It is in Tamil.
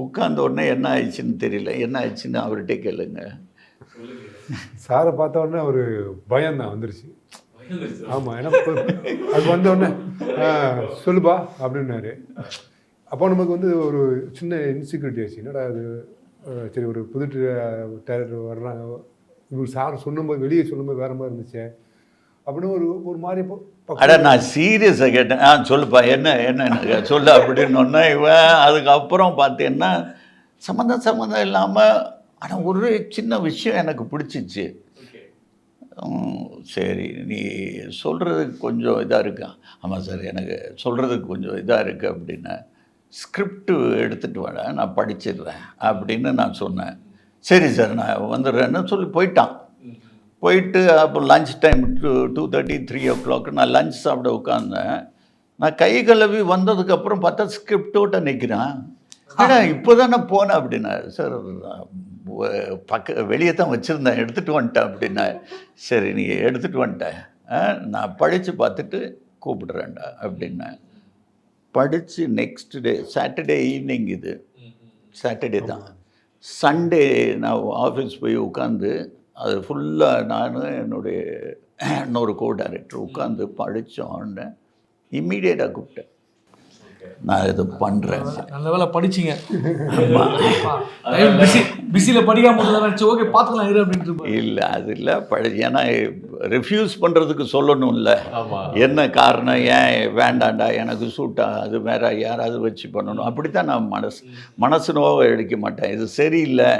உட்கார்ந்த உடனே என்ன ஆயிடுச்சுன்னு தெரியல. என்ன ஆயிடுச்சுன்னு அவர்கிட்டே கேளுங்க. சாரை பார்த்த உடனே ஒரு பயம் தான் வந்துருச்சு. ஆமாம், ஏன்னா அது வந்த உடனே சொல்லுப்பா அப்படின்னாரு. அப்போ நமக்கு வந்து ஒரு சின்ன இன்செக்யூரிட்டி ஆச்சு. என்னடா அது, சரி ஒரு புது டேரக்டர் வர்றாங்க, இவர் சார் சொல்லும்போது வெளியே சொல்லும்போது வேறு மாதிரி இருந்துச்சு அப்படின்னு ஒரு மாதிரி. அட நான் சீரியஸாக கேட்டேன். சொல்லுப்பா என்ன என்ன சொல்லு அப்படின்னு இவன் அதுக்கப்புறம் பார்த்தீங்கன்னா சம்மந்தம் இல்லாமல். ஆனால் ஒரு சின்ன விஷயம் எனக்கு பிடிச்சிச்சு. சரி நீ சொல்கிறதுக்கு கொஞ்சம் இதாக இருக்கா? ஆமாம் சார், எனக்கு சொல்கிறதுக்கு கொஞ்சம் இதாக இருக்குது அப்படின்னு. ஸ்கிரிப்டு எடுத்துகிட்டு வாடா, நான் படிச்சிடுறேன் அப்படின்னு நான் சொன்னேன். சரி சார் நான் வந்துடுறேன்னு சொல்லி போயிட்டான். போயிட்டு அப்போ லஞ்ச் டைம் 2:30 3 நான் லஞ்ச் சாப்பிட உட்காந்தேன். நான் கை கழுவி வந்ததுக்கப்புறம் பார்த்தா ஸ்கிரிப்டோட்ட நிற்கிறான். ஏன்னா இப்போ தானே போனேன் அப்படின்னா. சார் வெளியே தான் வச்சுருந்தேன், எடுத்துகிட்டு வந்துட்டேன் அப்படின்னா. சரி நீ எடுத்துகிட்டு வந்துட்டேன், நான் படித்து பார்த்துட்டு கூப்பிடுறேன்டா அப்படின்னேன். படித்து நெக்ஸ்ட் டே சாட்டர்டே ஈவினிங், இது சாட்டர்டே தான். சண்டே நான் ஆஃபீஸ் போய் உட்காந்து அது ஃபுல்லாக நான் என்னுடைய இன்னொரு கோ டைரக்டர் உட்காந்து படித்தோன்னு இம்மீடியட்டாக கூப்பிட்டேன். நான் இது பண்ணுறேன். நல்ல வேலை படிச்சிங்க. பிஸியில் படிக்காமல் ஓகே பார்த்துக்கலாம் இரு அப்படின்ட்டு. இல்லை அது இல்லை ஏன்னா ரிஃப்யூஸ் பண்ணுறதுக்கு சொல்லணும்ல என்ன காரணம், ஏன் வேண்டாண்டா, எனக்கு சூட்டா, அது வேற யாராவது வச்சு பண்ணணும், அப்படி தான் நான் மனசு நோவை எடுக்க மாட்டேன். இது சரியில்லை